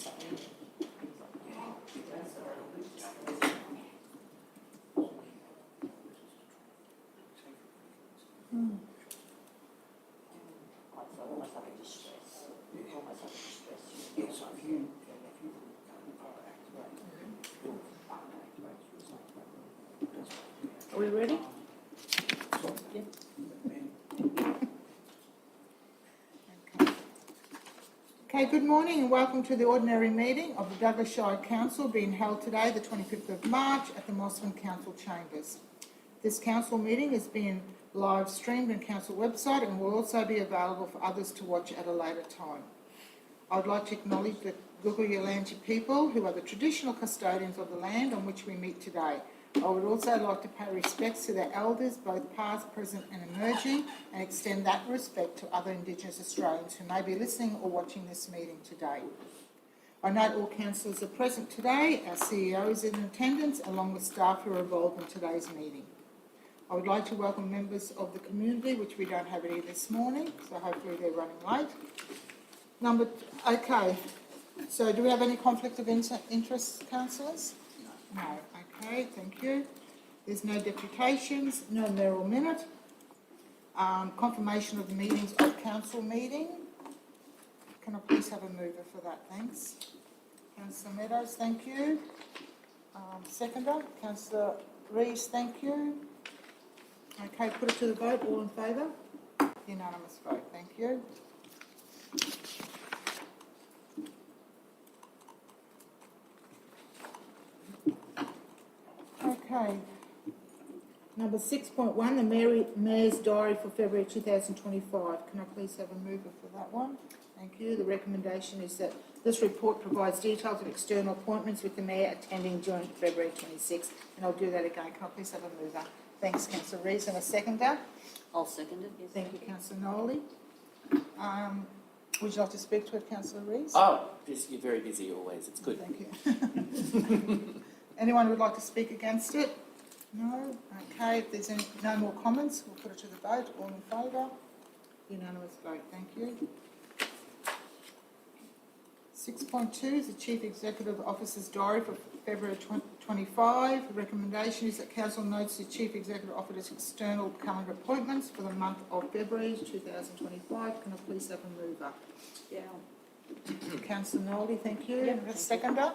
Almost like a distress. Almost like a distress. Are we ready? Yep. Okay, good morning and welcome to the ordinary meeting of the Douglas Shire Council being held today, the 25th of March at the Mosman Council Chambers. This council meeting is being live streamed on council website and will also be available for others to watch at a later time. I would like to acknowledge the Gugu Yalanji people who are the traditional custodians of the land on which we meet today. I would also like to pay respects to their elders, both past, present and emerging, and extend that respect to other Indigenous Australians who may be listening or watching this meeting today. I note all councillors are present today. Our CEO is in attendance, along with staff who are involved in today's meeting. I would like to welcome members of the community, which we don't have any this morning, so hopefully they're running late. Okay, so do we have any conflict of interest, councillors? No. Okay, thank you. There's no deputations, no mayoral minute. Confirmation of the meetings of council meeting. Can I please have a mover for that? Thanks. Councillor Meadows, thank you. Seconder, Councillor Rees, thank you. Okay, put it to the vote. All in favour? Unanimous vote. Thank you. Okay. Number 6.1, the Mayor's Diary for February 2025. Can I please have a mover for that one? Thank you. The recommendation is that this report provides details of external appointments with the Mayor attending during February 26, and I'll do that again. Can I please have a mover? Thanks, Councillor Rees. And a seconder? I'll second it, yes. Thank you, Councillor Nolly. Would you like to speak to it, Councillor Rees? Oh, you're very busy always. It's good. Thank you. Anyone who would like to speak against it? No? Okay, if there's no more comments, we'll put it to the vote. All in favour? Unanimous vote. Thank you. 6.2 is the Chief Executive Officer's Diary for February 2025. The recommendation is that Council notes the Chief Executive Officer's external calendar appointments for the month of February 2025. Can I please have a mover? Yeah. Councillor Nolly, thank you. Yep, And a seconder?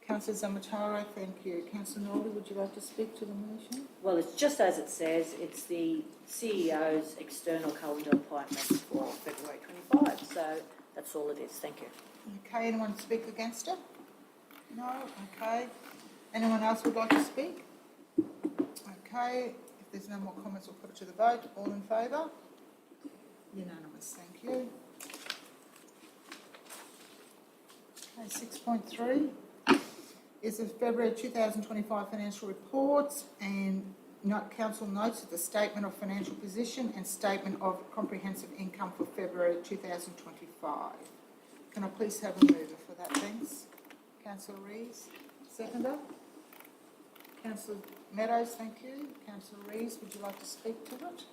Councillor Zamataro, thank you. Councillor Nolly, would you like to speak to the motion? Well, it's just as it says, it's the CEO's external calendar appointments for February 25, so that's all it is. Thank you. Okay, anyone speak against it? No? Okay. Anyone else would like to speak? Okay, if there's no more comments, we'll put it to the vote. All in favour? Unanimous, thank you. Okay, 6.3 is the February 2025 financial reports, and Council notes that the statement of financial position and statement of comprehensive income for February 2025. Can I please have a mover for that, thanks? Councillor Rees, seconder. Councillor Meadows, thank you. Councillor Rees, would you like to speak to it?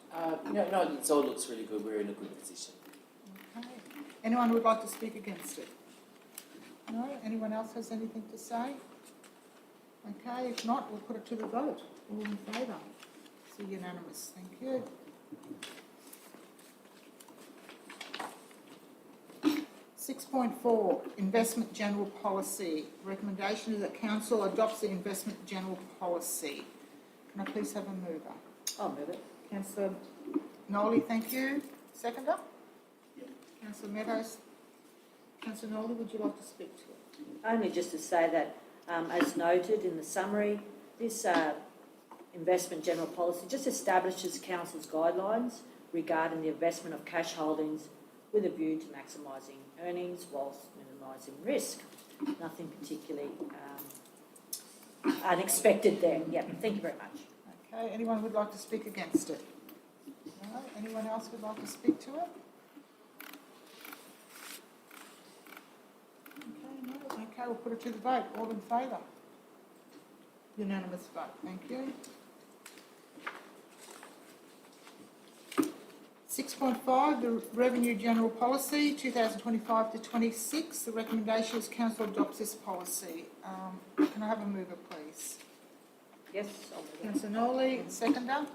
No, it all looks really good. We're in a good position. Okay. Anyone who would like to speak against it? No? Anyone else has anything to say? Okay, if not, we'll put it to the vote. All in favour? It's unanimous. Thank you. .4 Investment General Policy. Recommendation is that Council adopts the Investment General Policy. Can I please have a mover? I'll move it. Councillor Nolly, thank you. Seconder? Yep. Councillor Meadows. Councillor Nolly, would you like to speak to it? Only just to say that, as noted in the summary, this investment general policy just establishes Council's guidelines regarding the investment of cash holdings with a view to maximising earnings whilst minimising risk. Nothing particularly unexpected there. Yeah, thank you very much. Okay, anyone would like to speak against it? No? Anyone else would like to speak to it? Okay, no? Okay, we'll put it to the vote. All in favour? Unanimous vote. Thank you. 6.5, the Revenue General Policy 2025 to 26. The recommendation is council adopts this policy. Can I have a mover, please? Yes, I'll move it. Councillor Nolly, seconder.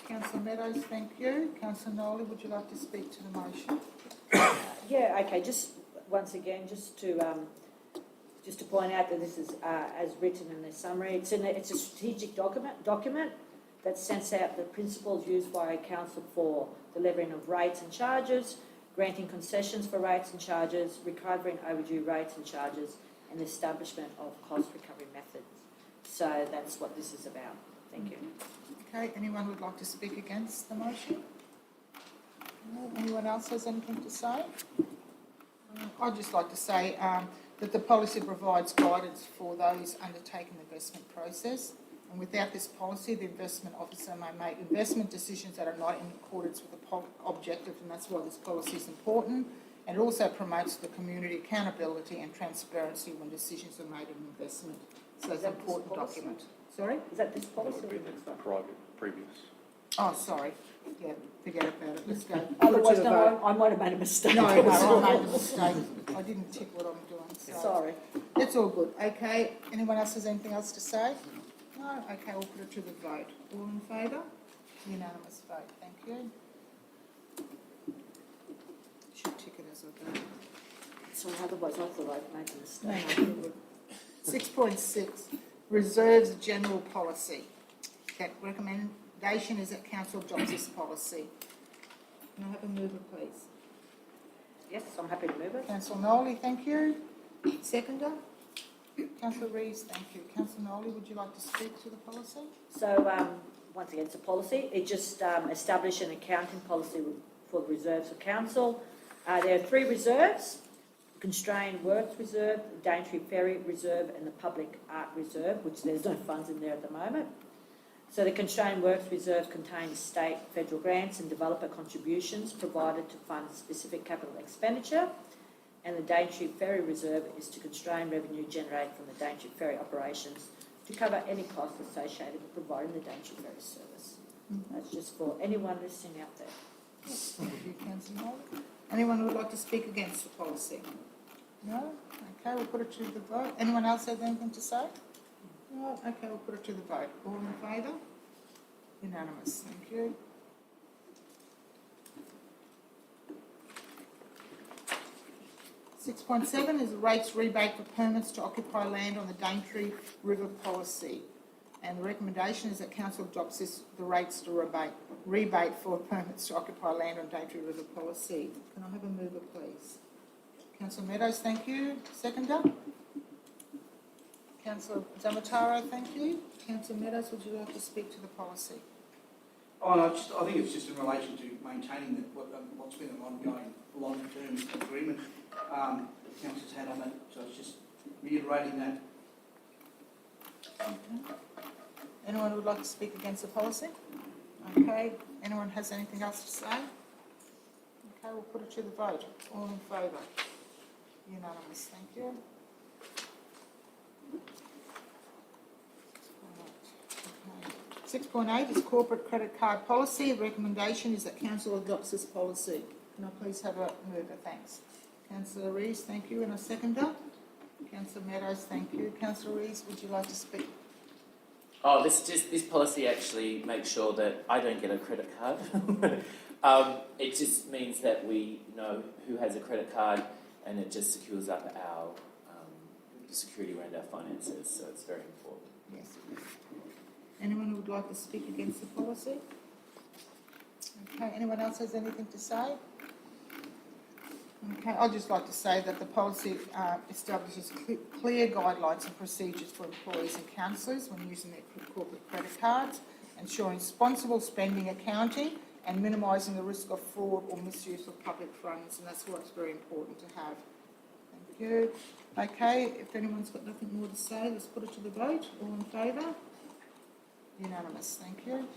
Councillor Meadows, thank you. Councillor Nolly, would you like to speak to the motion? Yeah, okay, just once again, just to point out that this is, as written in the summary, it's a strategic document that sets out the principles used by a council for the levying of rates and charges, granting concessions for rates and charges, recovering overdue rates and charges, and the establishment of cost recovery methods. So that's what this is about. Thank you. Okay, anyone would like to speak against the motion? No? Anyone else has anything to say? I'd just like to say that the policy provides guidance for those undertaking the investment process, and without this policy, the investment officer may make investment decisions that are not in accordance with the objective, and that's why this policy is important. And it also promotes the community accountability and transparency when decisions are made in investment. So it's an important document. Sorry? Is that this That policy? would have been the previous. Oh, sorry. Yeah, forget about it. Let's go. Otherwise, no, I might have made a mistake. No, I made a mistake. I didn't tick what I'm doing. So Sorry. it's all good. Okay. Anyone else has anything else to say? No? Okay, we'll put it to the vote. All in favour? Unanimous vote. Thank you. Should tick it as I go. So otherwise, I thought I'd made a mistake. 6.6, reserves general policy. That recommendation is that council adopts this policy. Can I have a mover, please? Yes, I'm happy to move it. Councillor Nolly, thank you. Seconder? Councillor Rees, thank you. Councillor Nolly, would you like to speak to the policy? So, once again, it's a policy. It just established an accounting policy for the reserves of council. There are 3 reserves: Constrained Works Reserve, Daintree Ferry Reserve, and the Public Art Reserve, which there's no funds in there at the moment. So the Constrained Works Reserve contains state, federal grants and developer contributions provided to fund specific capital expenditure. And the Daintree Ferry Reserve is to constrain revenue generated from the Daintree Ferry operations to cover any costs associated with providing the Daintree Ferry service. That's just for anyone listening out there. Thank you, Councillor Nolly. Anyone who would like to speak against the policy? No? Okay, we'll put it to the vote. Anyone else have anything to say? No? Okay, we'll put it to the vote. All in favour? Unanimous. Thank you. Six point seven is rates rebate for permits to occupy land on the Daintree River policy. And the recommendation is that council adopts the rates to rebate for permits to occupy land on Daintree River policy. Can I have a mover, please? Councillor Meadows, thank you. Seconder? Councillor Zamataro, thank you. Councillor Meadows, would you like to speak to the policy? Oh, no, I think it's just in relation to maintaining what's been an ongoing long-term agreement the council's had on it, so it's just reiterating that. Okay. Anyone who would like to speak against the policy? Okay. Anyone has anything else to say? Okay, we'll put it to the vote. All in favour? Unanimous. Thank you. Okay. 6.8 is corporate credit card policy. The recommendation is that council adopts this policy. Can I please have a mover? Thanks. Councillor Rees, thank you. And a seconder? Councillor Meadows, thank you. Councillor Rees, would you like to speak? Oh, this policy actually makes sure that I don't get a credit card. It just means that we know who has a credit card, and it just secures up our security around our finances. So it's very important. Yes. Anyone who would like to speak against the policy? Okay, anyone else has anything to say? Okay, I'd just like to say that the policy establishes clear guidelines and procedures for employees and councillors when using their corporate credit cards, ensuring responsible spending accounting and minimising the risk of fraud or misuse of public funds, and that's what's very important to have. Thank you. Okay, if anyone's got nothing more to say, let's put it to the vote. All in favour? Unanimous. Thank you.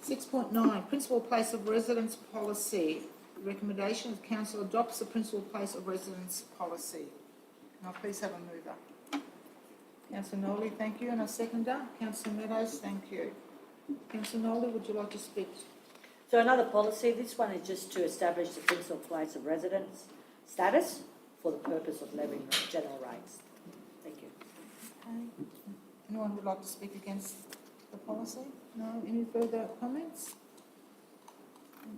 6.9, principal place of residence policy. The recommendation is council adopts the principal place of residence policy. Can I please have a mover? Councillor Nolly, thank you. And a seconder? Councillor Meadows, thank you. Councillor Nolly, would you like to speak? So another policy, this one is just to establish the principal place of residence status for the purpose of levying general rates. Thank you. Okay. Anyone would like to speak against the policy? No? Any further comments?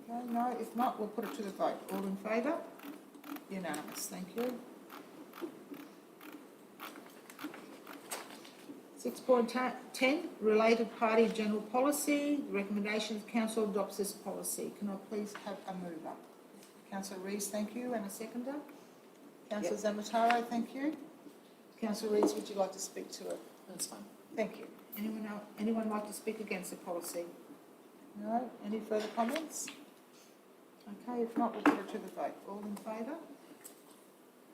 Okay, no? If not, we'll put it to the vote. All in favour? Unanimous, thank you. 6.10, related party general policy. The recommendation of council adopts this policy. Can I please have a mover? Councillor Rees, thank you, and a seconder. Councillor Zamataro, thank you. Councillor Rees, would you like to speak to it? That's fine. Thank you. Anyone like to speak against the policy? No? Any further comments? Okay, if not, we'll put it to the vote. All in favour?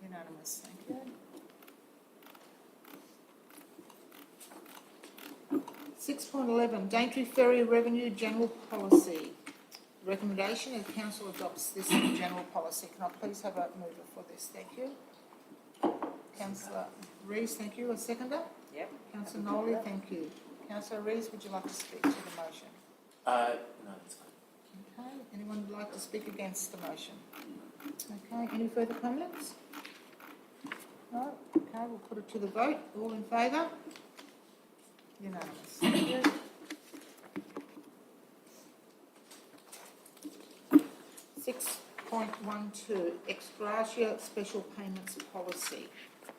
Unanimous, thank you. 6.11, Daintree Ferry Revenue General Policy. The recommendation is council adopts this general policy. Can I please have a mover for this? Thank you. Councillor Rees, thank you. A seconder? Yep. Councillor Nolly, thank you. Councillor Rees, would you like to speak to the motion? No, that's fine. Okay, anyone would like to speak against the motion? Okay, any further comments? No? Okay, we'll put it to the vote. All in favour? Unanimous. Thank you. 6.12, ex gratia special payments policy.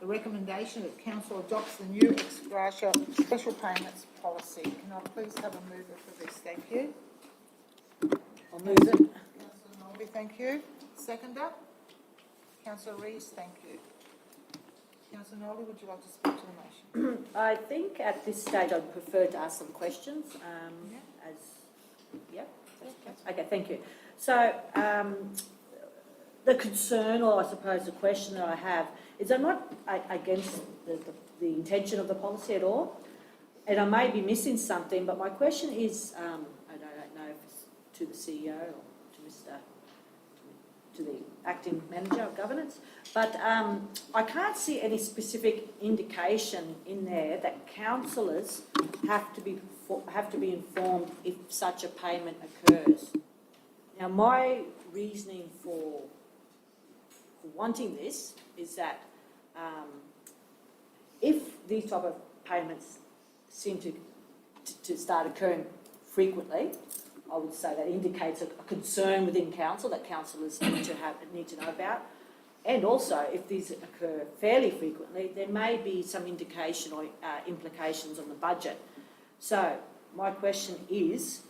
The recommendation that council adopts the new ex gratia special payments policy. Can I please have a mover for this? Thank you. I'll move it. Councillor Nolby, thank you. Seconder? Councillor Rees, thank you. Councillor Nolby, would you like to speak to the motion? I think at this stage I'd prefer to ask some questions. Okay, thank you. So the concern, or I suppose the question that I have, is I'm not against the intention of the policy at all, and I may be missing something, but my question is, I don't know if it's to the CEO or to the acting manager of governance, but I can't see any specific indication in there that councillors have to be informed if such a payment occurs. Now, my reasoning for wanting this is that if these type of payments seem to start occurring frequently, I would say that indicates a concern within council that councillors need to know about. And also, if these occur fairly frequently, there may be some indication or implications on the budget. So my question is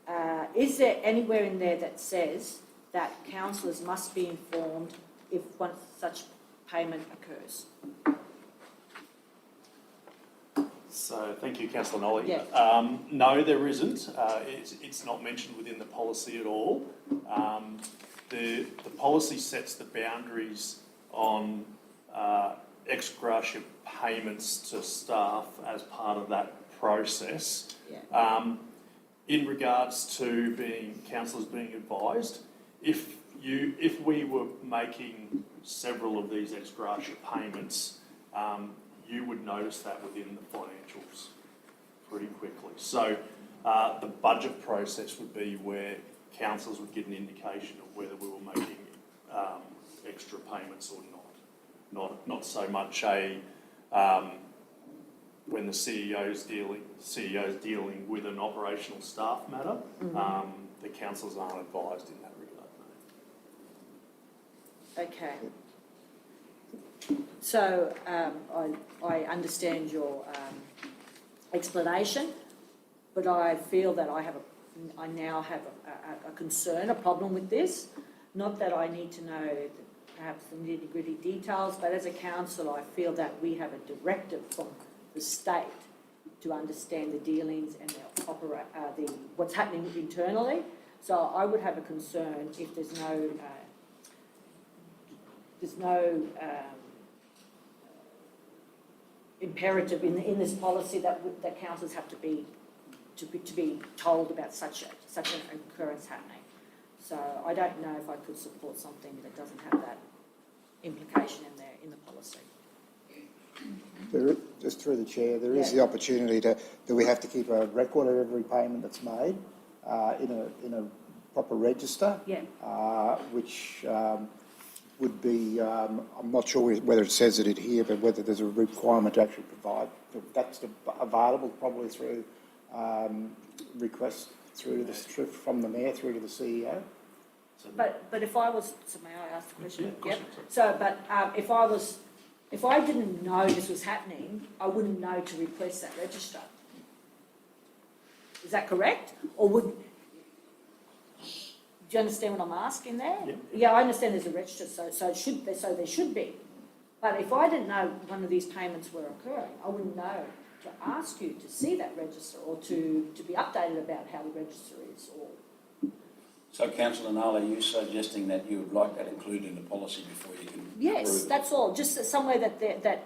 there anywhere in there that says that councillors must be informed if one such payment occurs? So, thank you, Councillor Nolly. Yeah. No, there isn't. It's not mentioned within the policy at all. The policy sets the boundaries on ex gratia payments to staff as part of that process. Yeah. In regards to councillors being advised, if we were making several of these ex gratia payments, you would notice that within the financials pretty quickly. So the budget process would be where councils would get an indication of whether we were making extra payments or not. Not so much when the CEO's dealing with an operational staff matter. Mm-hmm. The councils aren't advised in that regard. No. Okay. So I understand your explanation, but I feel that I now have a concern, a problem with this. Not that I need to know perhaps the nitty-gritty details, but as a council, I feel that we have a directive from the state to understand the dealings and what's happening internally. So I would have a concern if there's no imperative in this policy that councils have to be told about such an occurrence happening. So I don't know if I could support something that doesn't have that implication in there in the policy. Just through the chair, there is the opportunity that we have to keep a record of every payment that's made in a proper register. Yeah. Which would be, I'm not sure whether it says it in here, but whether there's a requirement to actually provide. That's available probably through request from the mayor through to the CEO. But if I was, so may I ask the question? Yeah, of course. So, but if I didn't know this was happening, I wouldn't know to request that register. Is that correct? Or do you understand what I'm asking there? Yeah. Yeah, I understand there's a register, so there should be. But if I didn't know one of these payments were occurring, I wouldn't know to ask you to see that register or to be updated about how the register is or. So Councillor Nala, are you suggesting that you would like that included in the policy before you can approve Yes, it? that's all. Just somewhere that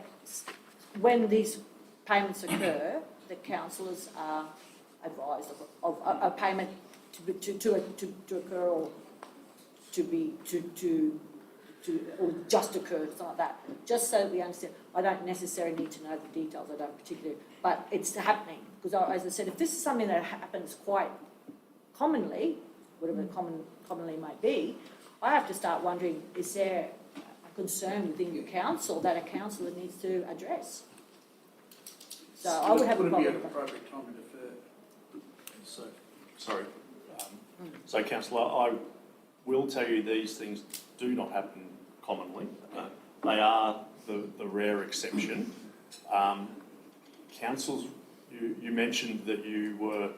when these payments occur, the councillors are advised of a payment to occur or or just occur, something like that. Just so we understand. I don't necessarily need to know the details. I don't particularly, but it's happening because, as I said, if this is something that happens quite commonly, whatever commonly might be, I have to start wondering, is there a concern within your council that a councillor needs to address? So I would have a Would it be problem an with that. appropriate time to defer? So Councillor, I will tell you these things do not happen commonly. They are the rare exception. Councils, you mentioned that you were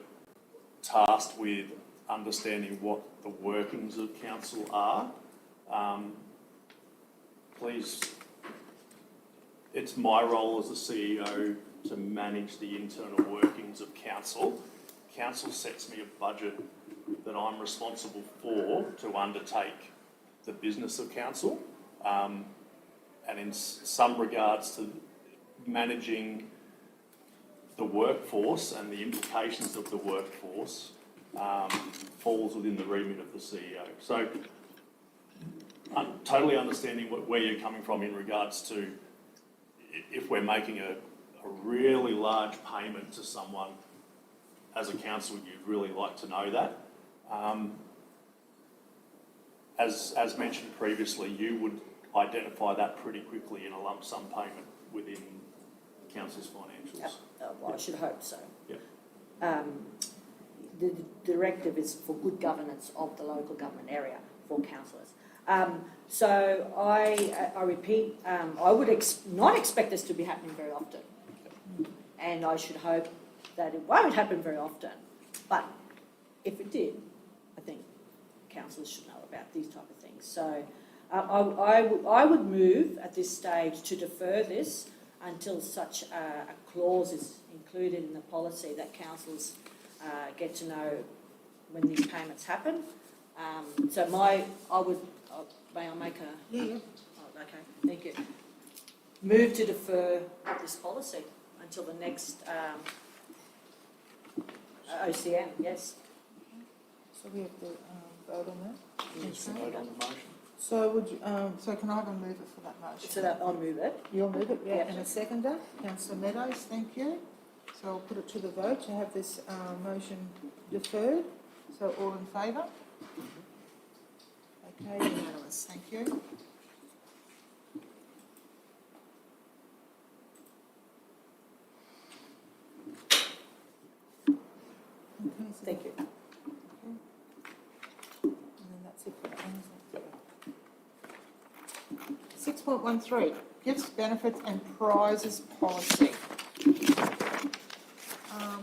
tasked with understanding what the workings of council are. Please, it's my role as the CEO to manage the internal workings of council. Council sets me a budget that I'm responsible for to undertake the business of council, and in some regards to managing the workforce and the implications of the workforce falls within the remit of the CEO. So I'm totally understanding where you're coming from in regards to if we're making a really large payment to someone, as a council, you'd really like to know that. As mentioned previously, you would identify that pretty quickly in a lump sum payment within council's financials. Yep. Well, I should hope so. Yeah. The directive is for good governance of the local government area for councillors. So I repeat, I would not expect this to be happening very often, and I should hope that it won't happen very often. But if it did, I think councillors should know about these type of things. So I would move at this stage to defer this until such a clause is included in the policy that councillors get to know when these payments happen. So may I make a... Yeah. Oh, okay, thank you. Move to defer this policy until the next OCM, yes. So we have to vote on that? Yes, Okay. vote on the motion. So would you, so can I have a mover for that motion? So that I'll move it. You'll move it, yeah, Yep. and a seconder, Councillor Meadows, thank you. So I'll put it to the vote to have this motion deferred. So all in favour? Okay, unanimous, thank you. Okay, so Thank you. And then that's it for that one, isn't it? 6.13, gifts, benefits and prizes policy.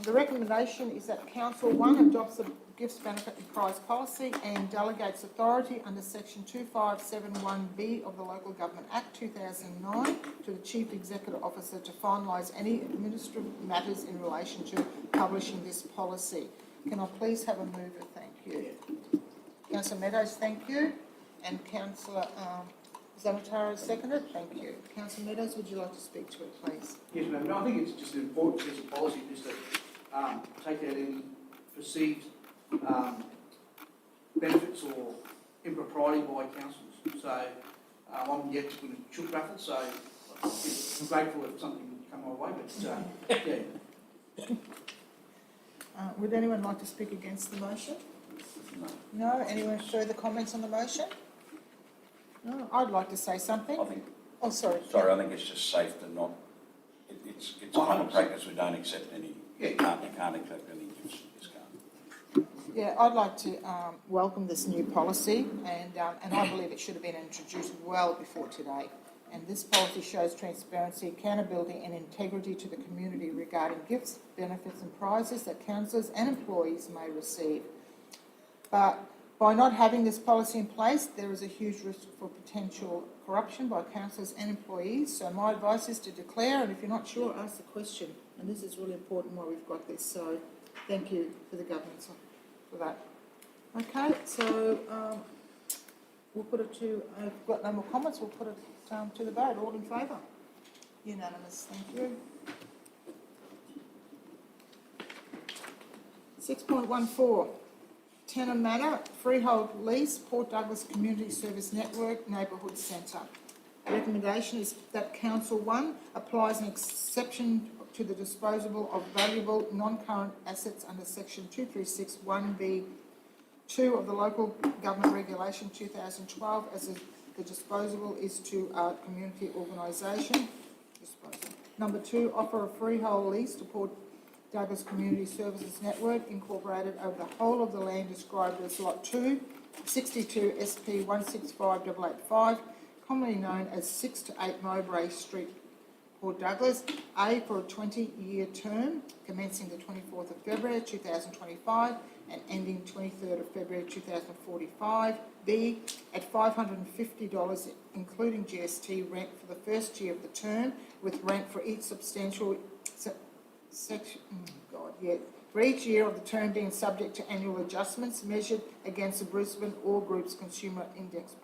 The recommendation is that Council 1 adopts the gifts, benefit and prize policy and delegates authority under section 2571B of the Local Government Act 2009 to the Chief Executive Officer to finalise any administrative matters in relation to publishing this policy. Can I please have a mover? Thank you. Councillor Meadows, thank you. And Councillor Zamatara seconded. Thank you. Councillor Meadows, would you like to speak to it, please? Yes, ma'am. No, I think it's just an important piece of policy just to take out any perceived benefits or impropriety by councils. So I'm yet to put a chook raffle, so I'm grateful if something would come my way, but, yeah. Would anyone like to speak against the motion? No? Anyone further comments on the motion? No? I'd like to say something. I think, Oh, sorry. sorry, I think it's just safe to not, it's common practice, we don't accept any, you can't accept any gifts, discount. Yeah, I'd like to welcome this new policy, and I believe it should have been introduced well before today. And this policy shows transparency, accountability and integrity to the community regarding gifts, benefits and prizes that councillors and employees may receive. But by not having this policy in place, there is a huge risk for potential corruption by councillors and employees. So my advice is to declare, and if you're not sure, ask the question. And this is really important why we've got this. So thank you for the government for that. Okay, so we'll put it to, I've got no more comments, we'll put it to the vote. All in favour? Unanimous, thank you. 6.14, Tenor Manor, freehold lease, Port Douglas Community Service Network, Neighbourhood Centre. The recommendation is that Council 1 applies an exception to the disposal of valuable non-current assets under section 2361B2 of the Local Government Regulation 2012 as the disposal is to a community organisation. Number 2, offer a freehold lease to Port Douglas Community Services Network Incorporated over the whole of the land described as Lot 2, 62 SP 165885, commonly known as 6 to 8 Mowbray Street, Port Douglas, A, for a 20-year term commencing the 24th of February 2025 and ending 23rd of February 2045, B, at $550 including GST rent for the first year of the term, with rent for each for each year of the term being subject to annual adjustments measured against the Brisbane All Groups Consumer Index,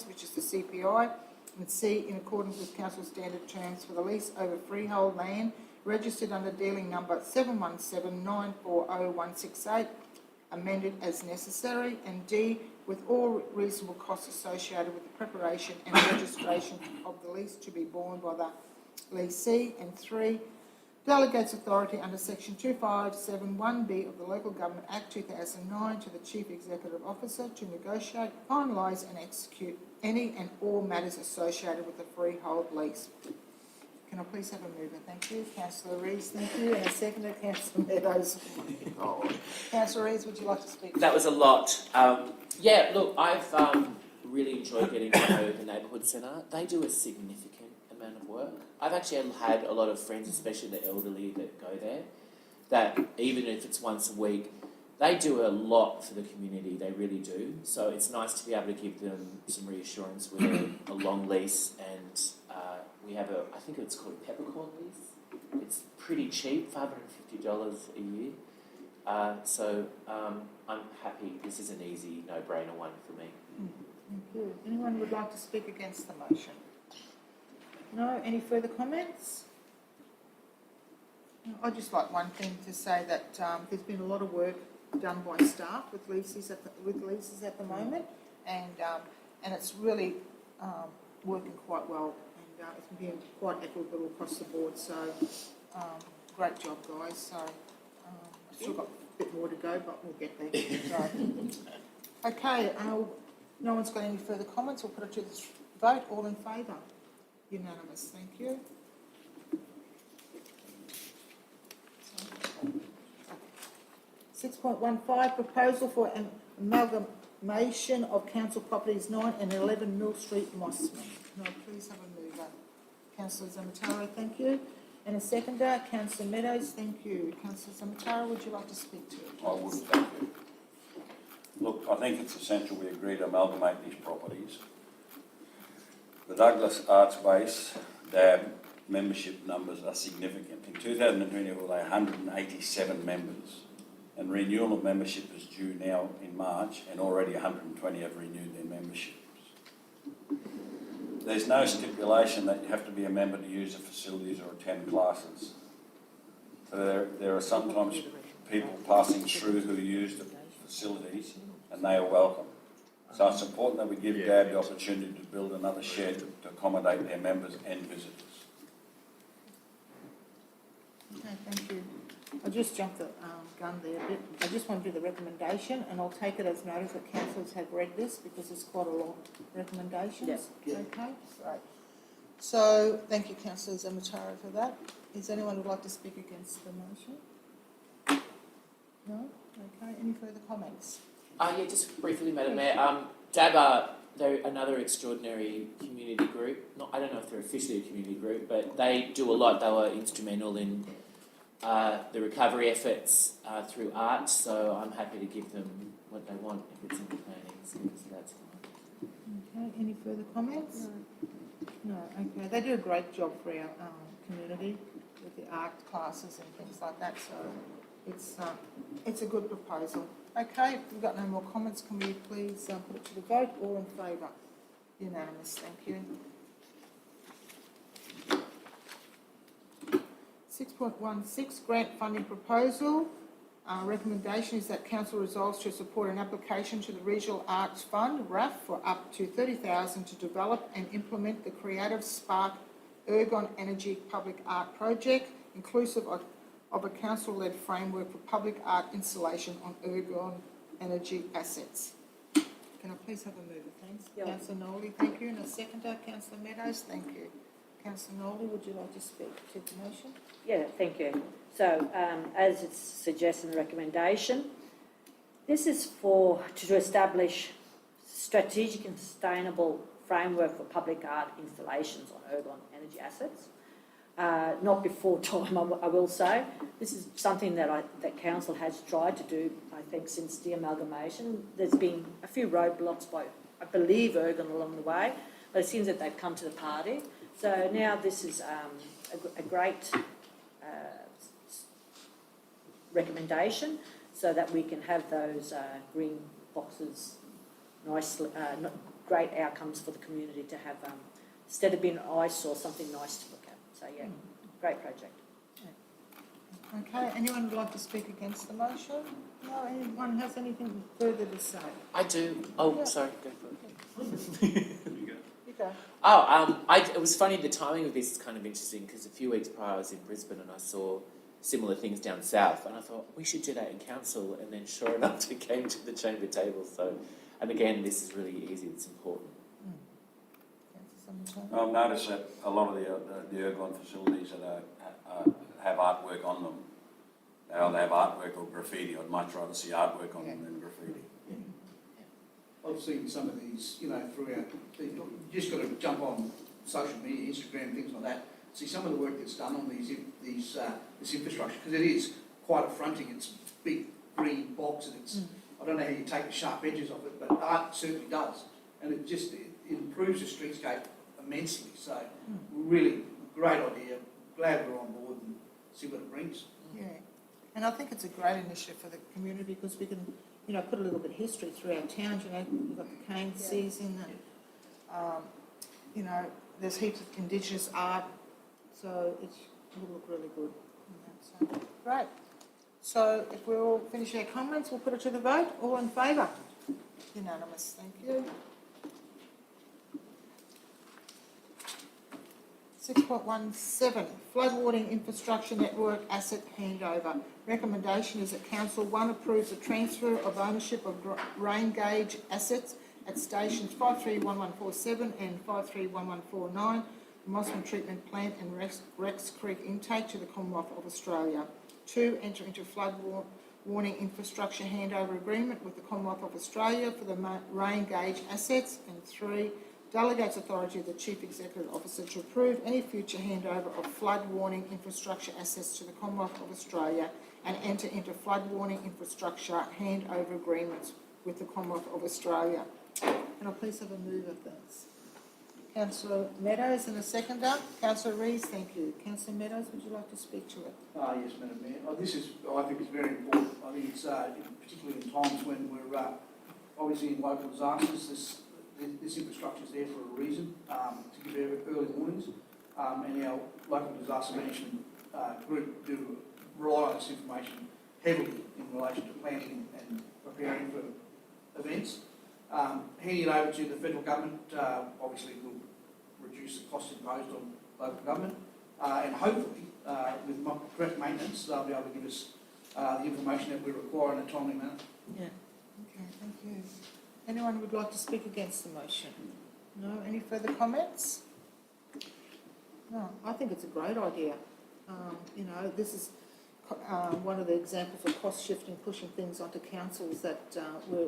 which is the CPI, and C, in accordance with council standard terms for the lease over freehold land registered under dealing number 717940168, amended as necessary, and D, with all reasonable costs associated with the preparation and registration of the lease to be borne by the leasee, and 3, delegates authority under section 2571B of the Local Government Act 2009 to the Chief Executive Officer to negotiate, finalise and execute any and all matters associated with the freehold lease. Can I please have a mover? Thank you. Councillor Rees, thank you. And a seconder, Councillor Meadows. Oh. Councillor Rees, would you like to speak? That was a lot. Yeah, look, I've really enjoyed getting to know the neighbourhood centre. They do a significant amount of work. I've actually had a lot of friends, especially the elderly, that go there, that even if it's once a week, they do a lot for the community, they really do. So it's nice to be able to give them some reassurance with a long lease, and we have I think it's called a peppercorn lease. It's pretty cheap, $550 a year. So I'm happy. This is an easy, no-brainer one for me. Thank you. Anyone would like to speak against the motion? No? Any further comments? No, I'd just like one thing to say that there's been a lot of work done by staff with leases at the moment, and it's really working quite well, and it's been quite equitable across the board. So great job, guys. So I've still got a bit more to go, but we'll get there. So, okay. No one's got any further comments. We'll put it to the vote. All in favour? Unanimous. Thank you. 6.15, proposal for an amalgamation of council properties 9 and 11 Mill Street, Mossman. Can I please have a mover? Councillor Zamataro, thank you. And a seconder, Councillor Meadows, thank you. Councillor Zamataro, would you like to speak to it? I would, thank you. Look, I think it's essential we agree to amalgamate these properties. The Douglas Arts Base Dam membership numbers are significant. In 2020, there were 187 members, and renewal of membership is due now in March, and already 120 have renewed their memberships. There's no stipulation that you have to be a member to use the facilities or attend classes. So there are sometimes people passing through who use the facilities, and they are welcome. So it's important that we give DAB the opportunity to build another shed to accommodate their members and visitors. Okay, thank you. I just jumped the gun there a bit. I just want to do the recommendation, and I'll take it as notice that councillors have read this because it's quite a long recommendation. Yep. Okay, great. So, thank you, councillor Zamatara, for that. Is anyone would like to speak against the motion? No? Okay, any further comments? Yeah, just briefly, Madam Mayor. DAB they're another extraordinary community group. I don't know if they're officially a community group, but they do a lot. They were instrumental in the recovery efforts through art, so I'm happy to give them what they want if it's in the planning, so that's fine. Okay, any further comments? No, okay. They do a great job for our community with the art classes and things like that, so it's a good proposal. Okay, if we've got no more comments, can we please put it to the vote? All in favour? Unanimous, thank you. 6.16, grant funding proposal. Recommendation is that council resolves to support an application to the Regional Arts Fund, RAF, for up to $30,000 to develop and implement the Creative Spark Ergon Energy Public Art Project, inclusive of a council-led framework for public art installation on Ergon Energy assets. Can I please have a mover, thanks? Yeah. Councillor Nolly, thank you, and a seconder, Councillor Meadows, thank you. Councillor Nolly, would you like to speak to the motion? Yeah, thank you. So, as it's suggested in the recommendation, this is to establish strategic and sustainable framework for public art installations on Ergon Energy assets. Not before time, I will say. This is something that council has tried to do, I think, since the amalgamation. There's been a few roadblocks by, I believe, Ergon along the way, but it seems that they've come to the party. So now this is a great recommendation so that we can have those green boxes, great outcomes for the community to have, instead of being an eyesore, something nice to look at. So yeah, great project. Okay, anyone would like to speak against the motion? No, anyone has anything further to say? I do. Oh, Yeah. sorry. Go for it. You go. It was funny. The timing of this is kind of interesting because a few weeks prior I was in Brisbane and I saw similar things down south, and I thought we should do that in council. And then, sure enough, it came to the chamber table. So, and again, this is really easy. It's important. I've noticed that a lot of the Ergon facilities that have artwork on them, they either have artwork or graffiti. I'd much rather see artwork on them than graffiti. I've seen some of these, throughout. You just got to jump on social media, Instagram, things like that. See some of the work that's done on this infrastructure, because it is quite affronting. It's a big green box, and it's. I don't know how you take the sharp edges off it, but art certainly does, and it improves the streetscape immensely. So, really great idea. Glad we're on board and see what it brings. Yeah, and I think it's a great initiative for the community because we can, put a little bit of history through our towns. We've got the cane season, and there's heaps of Indigenous art, so it will look really good. So, great. So if we're all finished our comments, we'll put it to the vote. All in favour? Unanimous. Thank you. 6.17, floodwatering infrastructure network asset handover. Recommendation is that Council 1 approves the transfer of ownership of rain gauge assets at stations 531147 and 531149, the Mossman Treatment Plant and Rex Creek intake to the Commonwealth of Australia. 2, enter into flood warning infrastructure handover agreement with the Commonwealth of Australia for the rain gauge assets. And 3, delegates authority of the Chief Executive Officer to approve any future handover of flood warning infrastructure assets to the Commonwealth of Australia and enter into flood warning infrastructure handover agreements with the Commonwealth of Australia. Can I please have a mover, thanks? Councillor Meadows and a seconder. Councillor Rees, thank you. Councillor Meadows, would you like to speak to it? Yes, Madam Mayor. I think it's very important. I think it's particularly in times when we're obviously in local disasters. This infrastructure is there for a reason, to give early warnings, and our local disaster management group do rely on this information heavily in relation to planning and preparing for events. handing it over to the federal government, obviously will reduce the cost imposed on local government, and hopefully, with correct maintenance, they'll be able to give us the information that we require in a timely manner. Yeah. Okay, thank you. Anyone would like to speak against the motion? No? Any further comments? No, I think it's a great idea. This is one of the examples of cost shifting, pushing things onto councils that we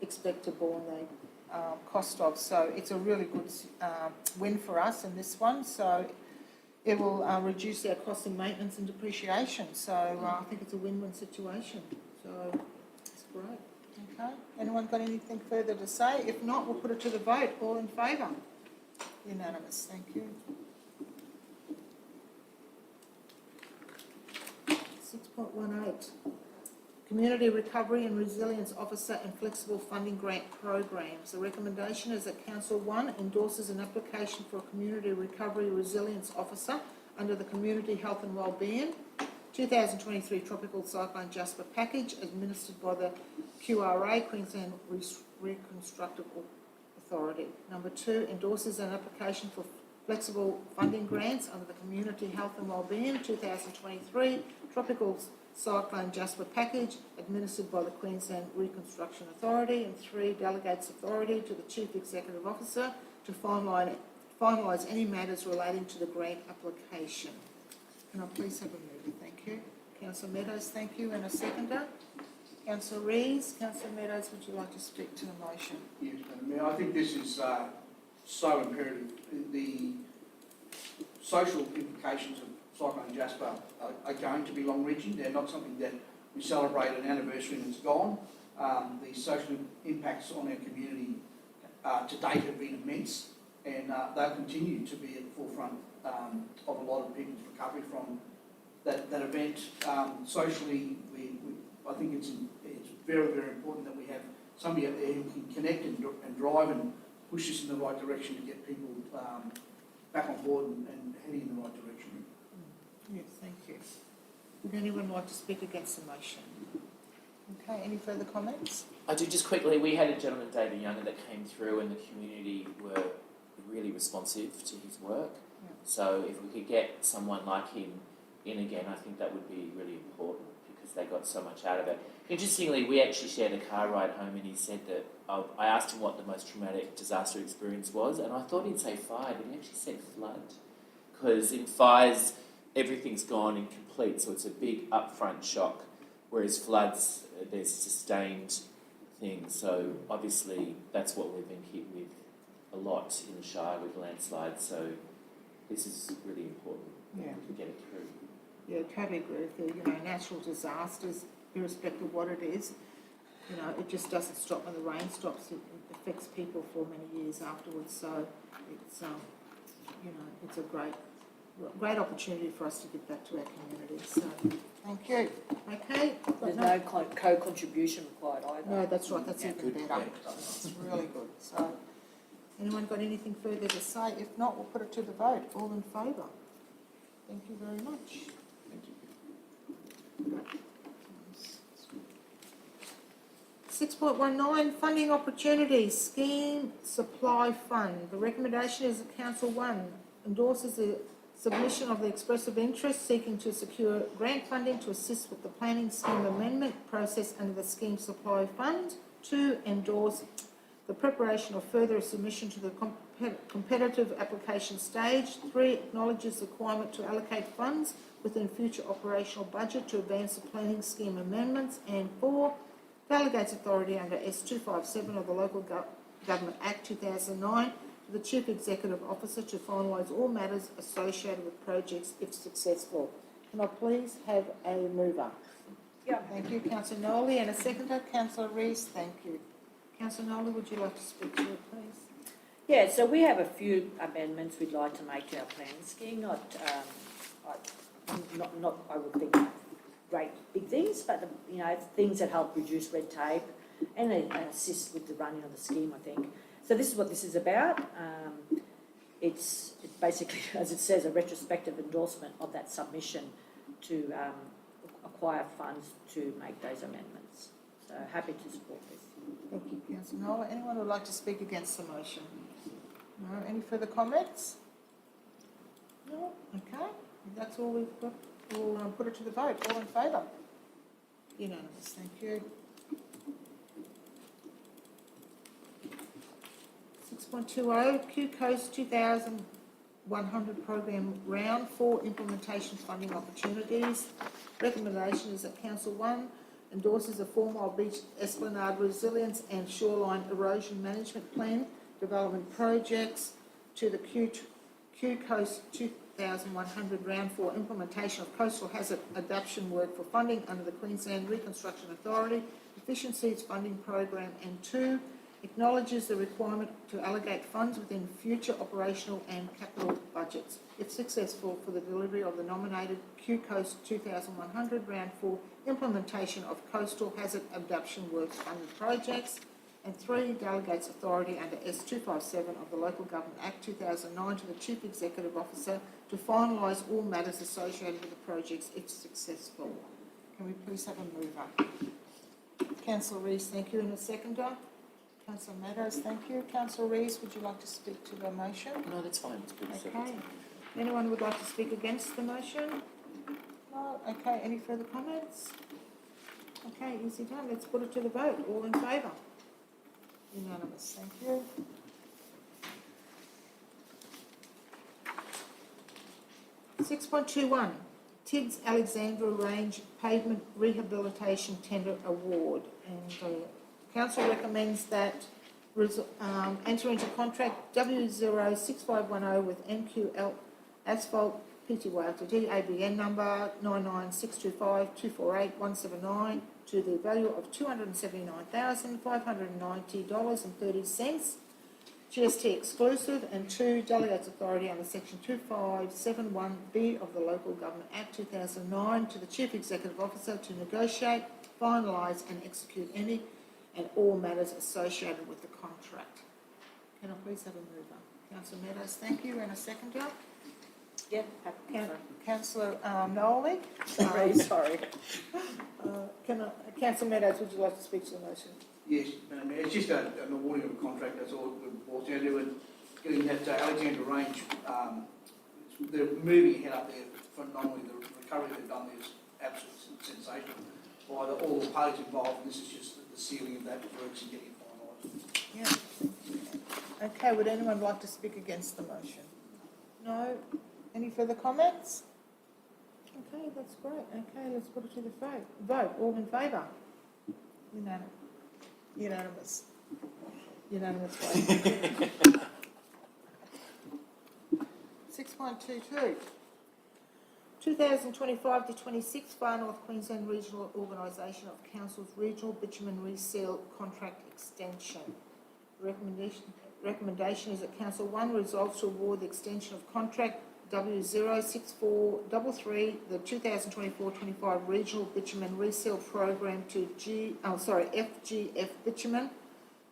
expect to borne the cost of. So it's a really good win for us in this one. So it will reduce our cost of maintenance and depreciation. So I think it's a win-win situation. So it's great. Okay. Anyone got anything further to say? If not, we'll put it to the vote. All in favour? Unanimous. Thank you. 6.18. Community Recovery and Resilience Officer and Flexible Funding Grant Programs. The recommendation is that Council 1 endorses an application for a Community Recovery Resilience Officer under the Community Health and Wellbeing 2023 Tropical Cyclone Jasper Package administered by the QRA, Queensland Reconstructive Authority. Number 2, endorses an application for flexible funding grants under the Community Health and Wellbeing 2023 Tropical Cyclone Jasper Package administered by the Queensland Reconstruction Authority. And 3, delegates authority to the Chief Executive Officer to finalise any matters relating to the grant application. Can I please have a mover? Thank you. Councillor Meadows, thank you. And a seconder? Councillor Rees. Councillor Meadows, would you like to speak to the motion? Yes, Madam Mayor, I think this is so imperative. The social implications of Cyclone Jasper are going to be long-reaching. They're not something that we celebrate an anniversary and it's gone. The social impacts on our community to date have been immense, and they'll continue to be at the forefront of a lot of people's recovery from that event. Socially, I think it's very, very important that we have somebody out there who can connect and drive and push us in the right direction to get people back on board and heading in the right direction. Yes, thank you. Would anyone like to speak against the motion? Okay, any further comments? I do just quickly, we had a gentleman, David Younger, that came through and the community were really responsive to his work. Yeah. So if we could get someone like him in again, I think that would be really important because they got so much out of it. Interestingly, we actually shared a car ride home and he said that, I asked him what the most traumatic disaster experience was and I thought he'd say fire, but he actually said flood. Because in fires, everything's gone incomplete, so it's a big upfront shock. Whereas floods, there's sustained things. So obviously that's what we've been hit with a lot in the Shire with landslides. So this is really important to get it through. Yeah, totally agree with you. Natural disasters, irrespective of what it is, it just doesn't stop when the rain stops. It affects people for many years afterwards. So it's, it's a great opportunity for us to give back to our community. So thank you. Okay. There's no co-contribution required either. No, that's right. That's Yeah, even good. better. Yeah. It's really good. So, anyone got anything further to say? If not, we'll put it to the vote. All in favour? Thank you very much. Thank you. 6.19, funding opportunities, scheme supply fund. The recommendation is that Council 1 endorses the submission of the express of interest seeking to secure grant funding to assist with the planning scheme amendment process under the scheme supply fund. 2, endorse the preparation of further submission to the competitive application stage. 3, acknowledges the requirement to allocate funds within future operational budget to advance the planning scheme amendments. And 4, delegates authority under S257 of the Local Government Act 2009 to the Chief Executive Officer to finalise all matters associated with projects if successful. Can I please have a mover? Yeah. Thank you, Councillor Nolly, and a seconder, Councillor Rees. Thank you. Councillor Nolly, would you like to speak to it, please? Yeah, so we have a few amendments we'd like to make to our planning scheme. Not I would think great big things, but things that help reduce red tape and assist with the running of the scheme, I think. So this is what this is about. It's basically, as it says, a retrospective endorsement of that submission to acquire funds to make those amendments. So happy to support this. Thank you, Councillor Nola. Anyone who would like to speak against the motion? No. Any further comments? No? Okay. If that's all we've got, we'll put it to the vote. All in favour? Unanimous. Thank you. 6.20, Q Coast 2100 Program Round 4 Implementation Funding Opportunities. Recommendation is that Council 1 endorses a 4 Mile Beach Esplanade Resilience and Shoreline Erosion Management Plan development projects to the Q Coast 2100 Round 4 implementation of coastal hazard adaptation work for funding under the Queensland Reconstruction Authority Efficiencies Funding Program, and 2, acknowledges the requirement to allocate funds within future operational and capital budgets, if successful, for the delivery of the nominated Q Coast 2100 Round 4 implementation of coastal hazard adaptation works funded projects, and 3, delegates authority under S257 of the Local Government Act 2009 to the Chief Executive Officer to finalise all matters associated with the projects if successful. Can we please have a mover? Councillor Rees, thank you. And a seconder? Councillor Meadows, thank you. Councillor Rees, would you like to speak to the motion? No, that's fine. It's good. Okay. Anyone would like to speak against the motion? No? Okay. Any further comments? Okay, easy done. Let's put it to the vote. All in favour? Unanimous. Thank you. (6.21) Tiggs Alexandra Range Pavement Rehabilitation Tender Award. And Council recommends that enter into contract W06510 with NQL Asphalt Pty Ltd, ABN number 99625248179 to the value of $279,590.30, GST exclusive, and 2, delegates authority under section 2571B of the Local Government Act 2009 to the Chief Executive Officer to negotiate, finalise and execute any and all matters associated with the contract. Can I please have a mover? Councillor Meadows, thank you. And a seconder? Yeah, happy. Councillor Noley? Sorry. Councillor Meadows, would you like to speak to the motion? Yes, Madam Mayor, it's just an awarding of a contract, that's all we're brought down to, and getting that Alexandra Range, they're moving ahead up there phenomenally. The recovery they've done there is absolutely sensational by all the parties involved, and this is just the sealing of that works and getting it finalised. Yeah. Okay, would anyone like to speak against the motion? No? Any further comments? Okay, that's great. Okay, let's put it to the vote. All in favour? Unanimous. Unanimous vote. 6.22. 2025 to 26 Far North Queensland Regional Organisation of Councils Regional Bitumen Reseal Contract Extension. Recommendation is that Council 1 resolves to award the extension of contract W06433, the 2024-25 Regional Bitumen Reseal Program to FGF Bitumen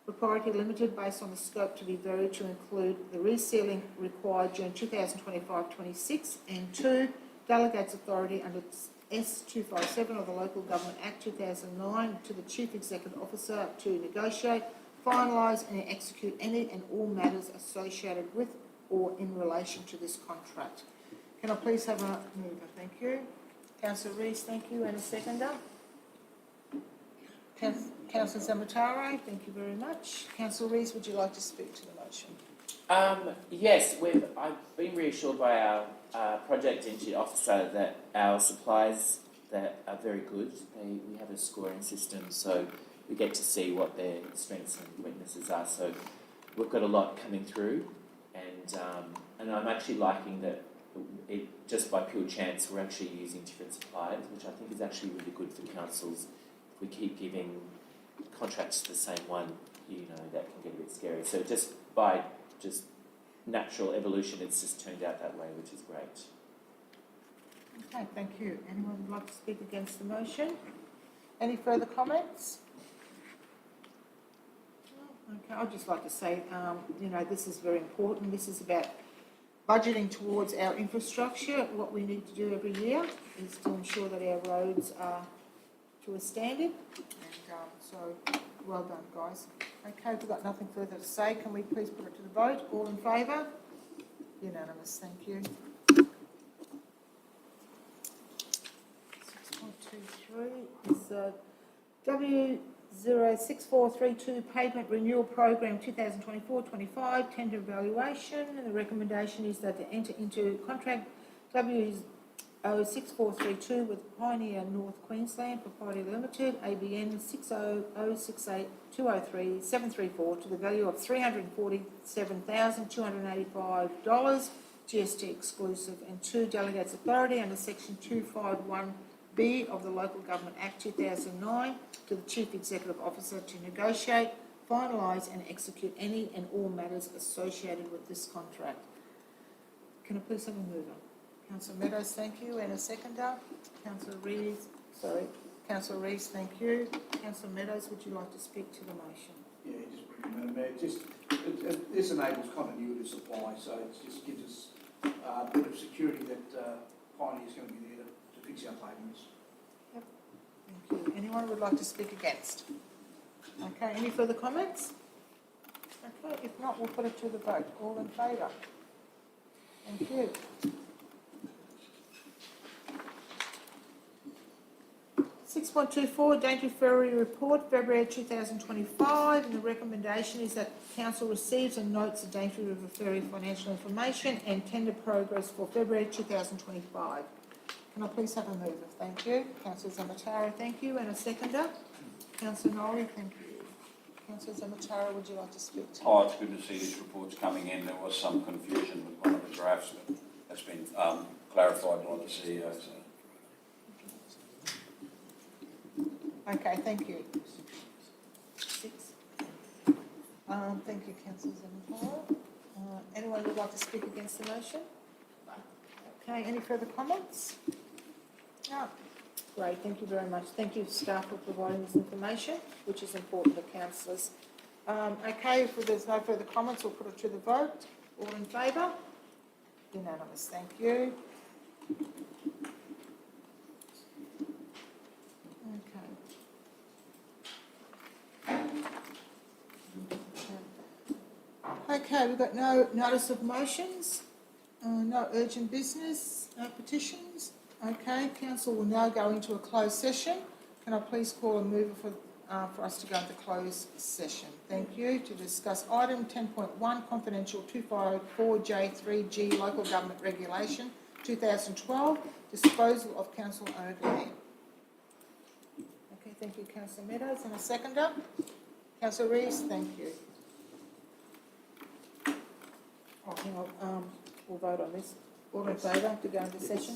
Proprietary Limited, based on the scope to be varied to include the resealing required during 2025-26, and 2, delegates authority under S257 of the Local Government Act 2009 to the Chief Executive Officer to negotiate, finalise and execute any and all matters associated with or in relation to this contract. Can I please have a mover? Thank you. Councillor Rees, thank you. And a seconder? Councillor Zamataro, thank you very much. Councillor Rees, would you like to speak to the motion? Yes, I've been reassured by our project engineer officer that our supplies that are very good. We have a scoring system, so we get to see what their strengths and weaknesses are. So we've got a lot coming through, and I'm actually liking that. It just by pure chance we're actually using different suppliers, which I think is actually really good for councils. If we keep giving contracts to the same one, that can get a bit scary. So just by natural evolution, it's just turned out that way, which is great. Okay, thank you. Anyone would like to speak against the motion? Any further comments? No? Okay, I'd just like to say, this is very important. This is about budgeting towards our infrastructure. What we need to do every year is to ensure that our roads are to a standard, and so Well done, guys. Okay, we've got nothing further to say. Can we please put it to the vote? All in favour? Unanimous, thank you. 6.23 is W06432 Pavement Renewal Program 2024-25 tender evaluation. And the recommendation is that they enter into contract W06432 with Pioneer North Queensland Proprietary Limited, ABN 60068203734 to the value of $347,285, GST exclusive, and 2 delegates authority under section 251B of the Local Government Act 2009 to the Chief Executive Officer to negotiate, finalise and execute any and all matters associated with this contract. Can I please have a mover? Councillor Meadows, thank you, and a seconder. Councillor Rees, thank you. Councillor Meadows, would you like to speak to the motion? Yeah, just briefly, Madam Mayor, this enables continuity of supply, so it just gives us a bit of security that Pioneer is going to be there to fix our pavements. Thank you. Anyone would like to speak against? Okay, any further comments? Okay, if not, we'll put it to the vote. All in favour? Thank you. 6.24, Daintree Ferry Report, February 2025, and the recommendation is that Council receives and notes the Daintree River Ferry financial information and tender progress for February 2025. Can I please have a mover? Thank you. Councillor Zamatara, thank you, and a seconder. Councillor Norrie, thank you. Councillor Zamatara, would you like to speak to? Oh, it's good to see these reports coming in. There was some confusion with one of the drafts, but that's been clarified by the CEO. So. Okay, thank you. 6. Thank you, Councillor Zamatara. Anyone would like to speak against the motion? Okay, any further comments? No. Great, thank you very much. Thank you, staff, for providing this information, which is important to councillors. Okay, if there's no further comments, we'll put it to the vote. All in favour? Unanimous, thank you. Okay, we've got no notice of motions, no urgent business, no petitions. Okay, council will now go into a closed session. Can I please call a mover for us to go into closed session? Thank you. To discuss item 10.1, confidential 254J3G local government regulation 2012, disposal of council-owned land. Okay, thank you, Councillor Meadows. And a seconder? Councillor Rees, thank you. Oh, hang on, we'll vote on this. All in favour to go into session?